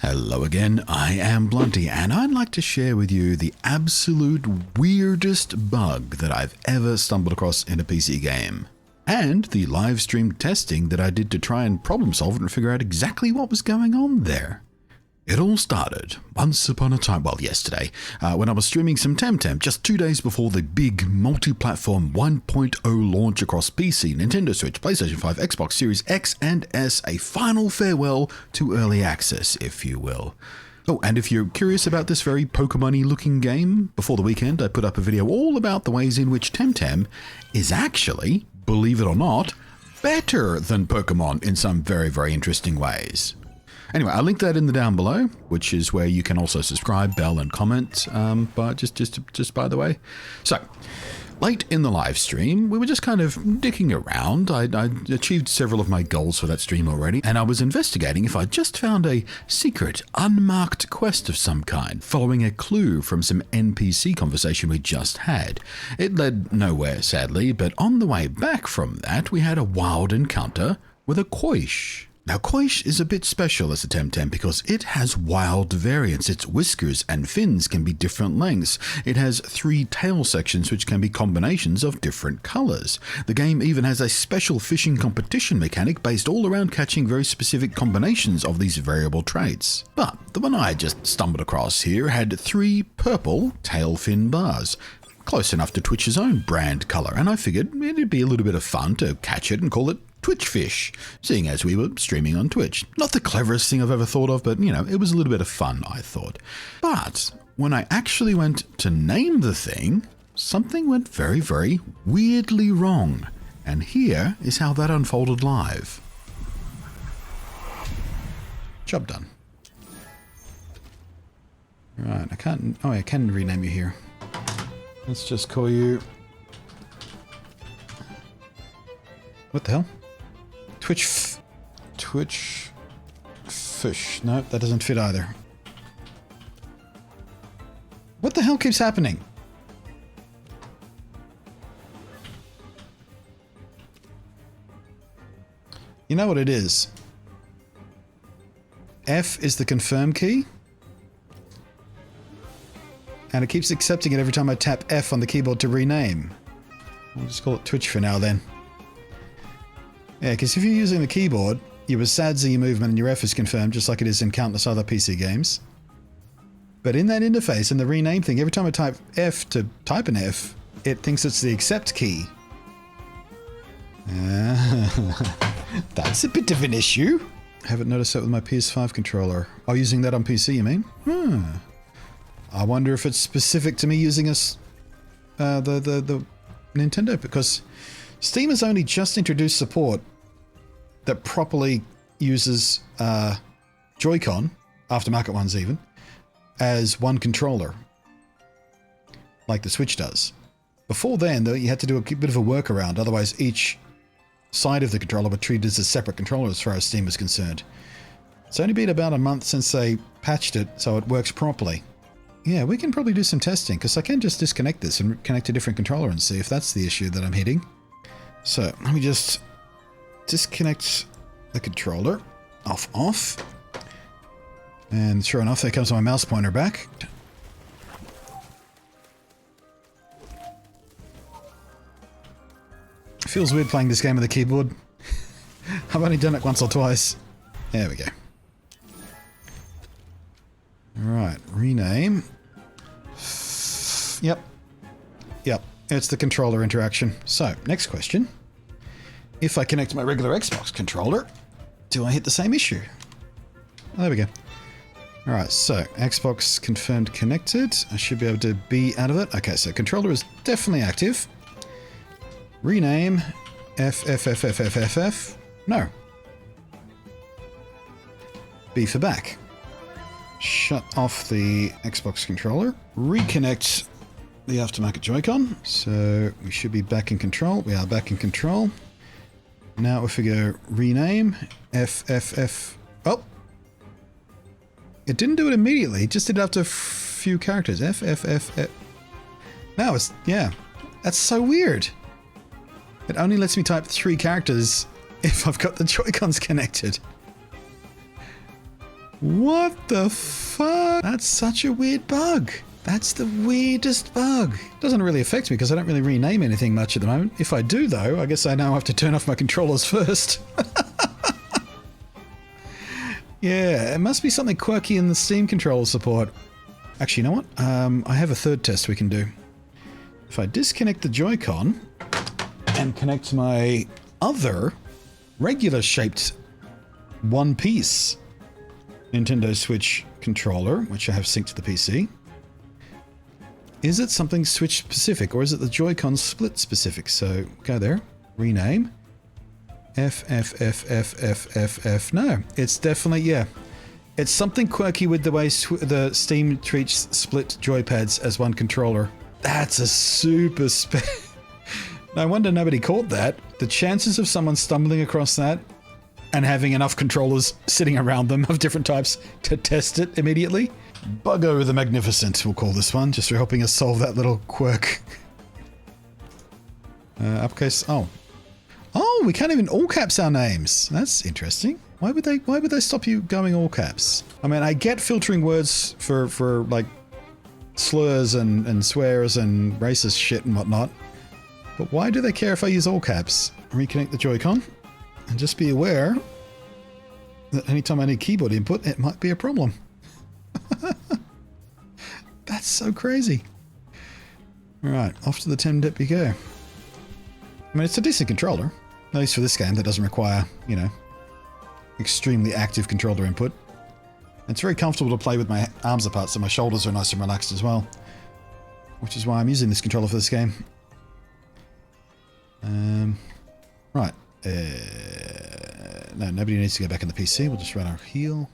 Hello again, I am Blunty, and I'd like to share with you the absolute weirdest bug that I've ever stumbled across in a PC game. And the live stream testing that I did to try and problem solve it and figure out exactly what was going on there. It all started once upon a time, well, yesterday, when I was streaming some Temtem just 2 days before the big multi-platform 1.0 launch across PC, Nintendo Switch, PlayStation 5, Xbox Series X and S, a final farewell to early access, if you will. Oh, and if you're curious about this very Pokemon-y looking game, before the weekend I put up a video all about the ways in which Temtem is actually, believe it or not, better than Pokemon in some very, very interesting ways. Anyway, I'll link that in the down below, which is where you can also subscribe, bell, and comment, but just by the way. So, late in the live stream, we were just kind of dicking around. I achieved several of my goals for that stream already, and I was investigating if I just found a secret, unmarked quest of some kind, following a clue from some NPC conversation we just had. It led nowhere, sadly, but on the way back from that, we had a wild encounter with a Koish. Now, Koish is a bit special as a Temtem because it has wild variants. Its whiskers and fins can be different lengths. It has 3 tail sections which can be combinations of different colors. The game even has a special fishing competition mechanic based all around catching very specific combinations of these variable traits. But the one I just stumbled across here had 3 purple tail fin bars. Close enough to Twitch's own brand color, and I figured it'd be a little bit of fun to catch it and call it Twitch Fish, seeing as we were streaming on Twitch. Not the cleverest thing I've ever thought of, but, you know, it was a little bit of fun, I thought. But when I actually went to name the thing, something went very, very weirdly wrong. And here is how that unfolded live. Job done. Right, I can rename you here. Let's just call you... What the hell? Twitch Fish. No, that doesn't fit either. What the hell keeps happening? You know what it is? F is the confirm key. And it keeps accepting it every time I tap F on the keyboard to rename. I'll just call it Twitch for now then. Yeah, because if you're using the keyboard, your WASD's your movement and your F is confirmed, just like it is in countless other PC games. But in that interface, in the rename thing, every time I type F to type an F, it thinks it's the accept key. That's a bit of an issue. I haven't noticed that with my PS5 controller. Oh, using that on PC, you mean? I wonder if it's specific to me using the Nintendo, because Steam has only just introduced support that properly uses Joy-Con, aftermarket ones even, as one controller, like the Switch does. Before then, though, you had to do a bit of a workaround, otherwise each side of the controller were treated as a separate controller as far as Steam is concerned. It's only been about a month since they patched it so it works properly. Yeah, we can probably do some testing, because I can just disconnect this and connect a different controller and see if that's the issue that I'm hitting. So, let me just disconnect the controller. Off. And sure enough, there comes my mouse pointer back. Feels weird playing this game with a keyboard. I've only done it once or twice. There we go. Alright, rename. Yep, it's the controller interaction. So, next question. If I connect my regular Xbox controller, do I hit the same issue? Oh, there we go. Alright, so, Xbox confirmed connected. I should be able to be out of it. Okay, so controller is definitely active. Rename. F. No. B for back. Shut off the Xbox controller. Reconnect the aftermarket Joy-Con. So we should be back in control. We are back in control. Now if we go rename, F. Oh! It didn't do it immediately. It just did it after a few characters. F. Now it's, yeah. That's so weird. It only lets me type 3 characters if I've got the Joy-Cons connected. What the fuck? That's such a weird bug. That's the weirdest bug. Doesn't really affect me because I don't really rename anything much at the moment. If I do though, I guess I now have to turn off my controllers first. Yeah, it must be something quirky in the Steam controller support. Actually, you know what? I have a third test we can do. If I disconnect the Joy-Con and connect my other regular shaped one-piece Nintendo Switch controller, which I have synced to the PC. Is it something Switch specific or is it the Joy-Con split specific? So go there, rename. F. No, it's definitely, yeah. It's something quirky with the way the Steam treats split joypads as one controller. That's a super No wonder nobody caught that. The chances of someone stumbling across that and having enough controllers sitting around them of different types to test it immediately. Buggo the Magnificent, we'll call this one, just for helping us solve that little quirk. Uppercase, oh, we can't even all caps our names. That's interesting. Why would they stop you going all caps? I mean, I get filtering words for like slurs and swears and racist shit and whatnot. But why do they care if I use all caps? Reconnect the Joy-Con. And just be aware that anytime I need keyboard input, it might be a problem. That's so crazy. Alright, off to the 10-dip you go. I mean, it's a decent controller. At least for this game that doesn't require, you know, extremely active controller input. It's very comfortable to play with my arms apart, so my shoulders are nice and relaxed as well. Which is why I'm using this controller for this game. Right. No, nobody needs to go back in the PC. We'll just run our heal.